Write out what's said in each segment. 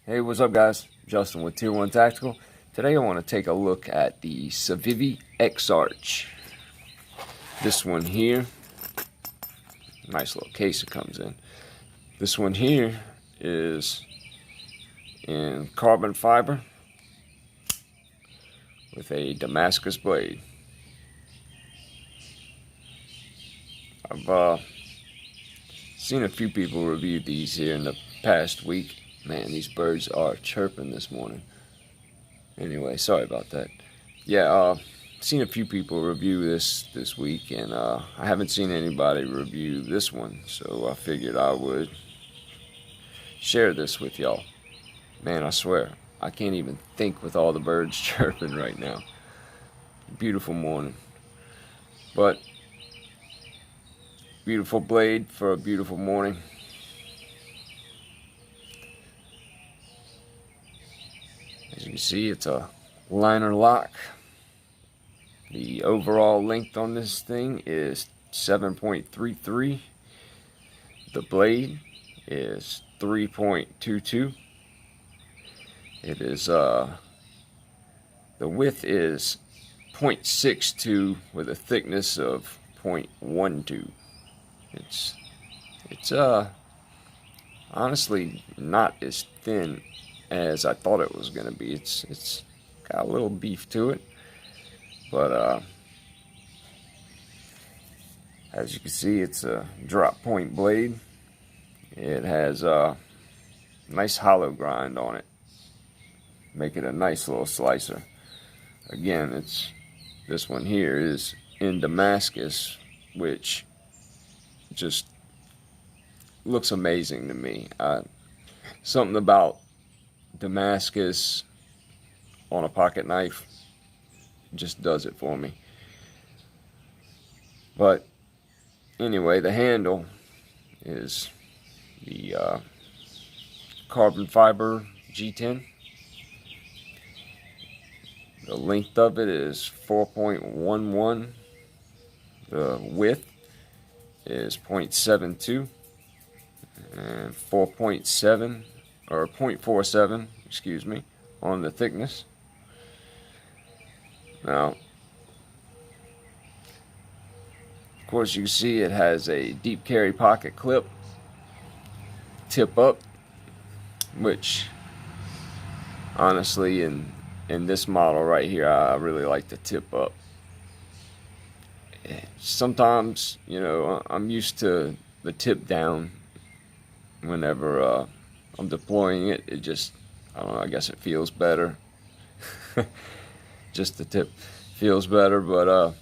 Hey, what's up guys? Justin with Tier 1 Tactical. Today I want to take a look at the Civivi Exarch. This one here, nice little case it comes in. This one here is in carbon fiber with a Damascus blade. I've seen a few people review these here in the past week. Man, these birds are chirping this morning. Anyway, sorry about that. Yeah, seen a few people review this week, and I haven't seen anybody review this one, so I figured I would share this with y'all. Man, I swear, I can't even think with all the birds chirping right now. Beautiful morning. But beautiful blade for a beautiful morning. As you can see, it's a liner lock. The overall length on this thing is 7.33. The blade is 3.22. It is the width is 0.62 with a thickness of 0.12. It's honestly not as thin as I thought it was gonna be. It's got a little beef to it, but as you can see, it's a drop point blade. It has a nice hollow grind on it, make it a nice little slicer. Again, this one here is in Damascus, which just looks amazing to me. Something about Damascus on a pocket knife just does it for me. But anyway, the handle is the carbon fiber G10. The length of it is 4.11. The width is 0.72 and 4.7 or 0.47, excuse me, on the thickness. Now, of course, you can see it has a deep carry pocket clip, tip up, which honestly in this model right here, I really like the tip up. Sometimes, you know, I'm used to the tip down whenever I'm deploying it. It just, I don't know, I guess it feels better. Just the tip feels better, but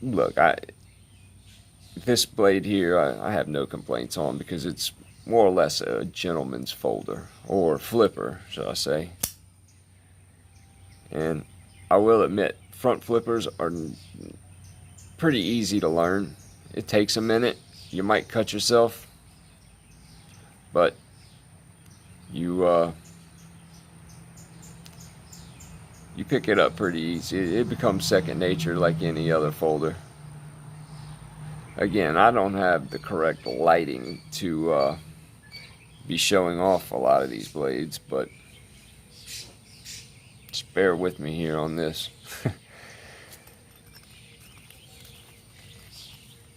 look, this blade here I have no complaints on, because it's more or less a gentleman's folder, or flipper, should I say. And I will admit, front flippers are pretty easy to learn. It takes a minute. You might cut yourself, but you pick it up pretty easy. It becomes second nature, like any other folder. Again, I don't have the correct lighting to be showing off a lot of these blades, but just bear with me here on this.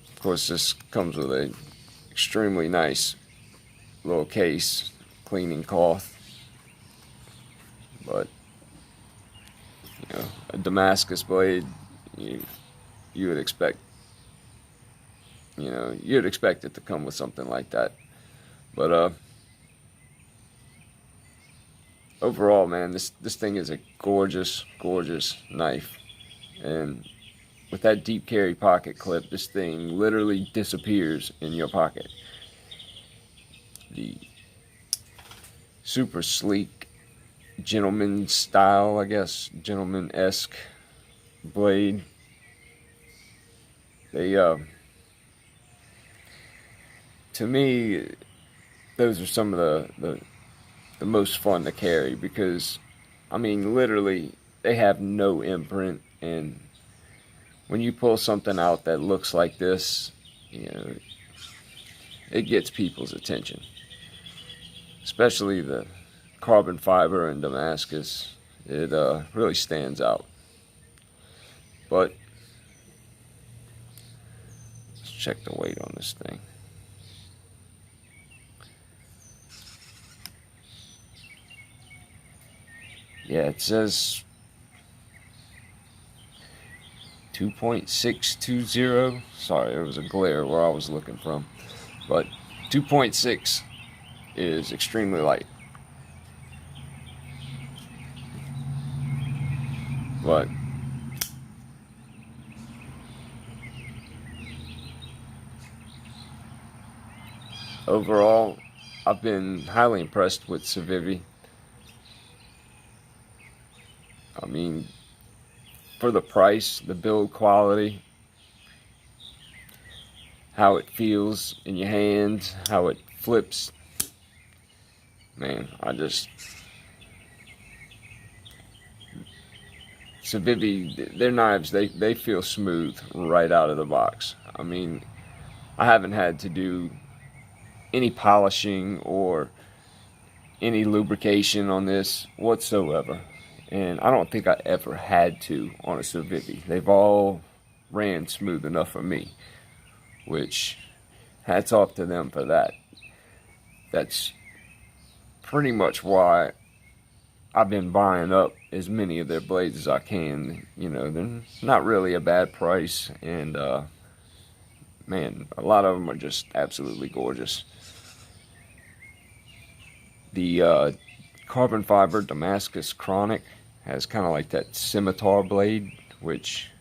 Of course, this comes with a extremely nice little case, cleaning cloth, but you know, a Damascus blade, you would expect, you know, you'd expect it to come with something like that. But overall, man, this thing is a gorgeous knife, and with that deep carry pocket clip, this thing literally disappears in your pocket. The super sleek, gentleman style, I guess, gentleman-esque blade. They, to me, those are some of the most fun to carry, because, I mean, literally, they have no imprint, and when you pull something out that looks like this, you know, it gets people's attention. especially the carbon fiber in Damascus. It really stands out. But let's check the weight on this thing. Yeah, it says 2.620. Sorry, there was a glare where I was looking from. But 2.6 is extremely light. But overall, I've been highly impressed with Civivi. I mean, for the price, the build quality, how it feels in your hand, how it flips, man, Civivi, their knives, they feel smooth right out of the box. I mean, I haven't had to do any polishing or any lubrication on this whatsoever. And I don't think I ever had to on a Civivi. They've all ran smooth enough for me, which hats off to them for that. That's pretty much why I've been buying up as many of their blades as I can. You know, they're not really a bad price, and man, a lot of them are just absolutely gorgeous. The carbon fiber Damascus Chronic has kind of like that scimitar blade, which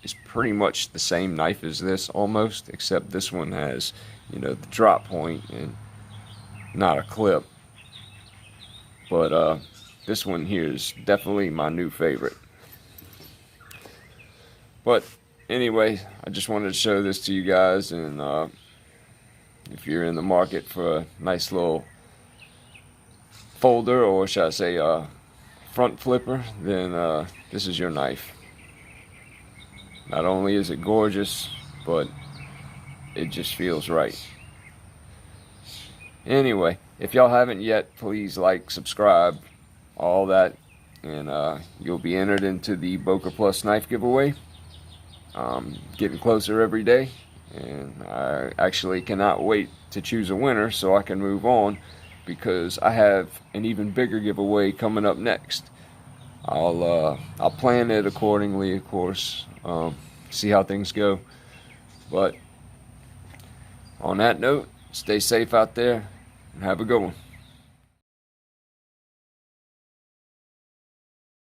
is pretty much the same knife as this almost, except this one has, you know, the drop point and not a clip. But this one here is definitely my new favorite. But anyway, I just wanted to show this to you guys, and if you're in the market for a nice little folder, or should I say front flipper, then this is your knife. Not only is it gorgeous, but it just feels right. Anyway, if y'all haven't yet, please like, subscribe, all that, and you'll be entered into the Boker Plus knife giveaway. Getting closer every day, and I actually cannot wait to choose a winner so I can move on, because I have an even bigger giveaway coming up next. I'll plan it accordingly, of course, see how things go. But on that note, stay safe out there and have a good one.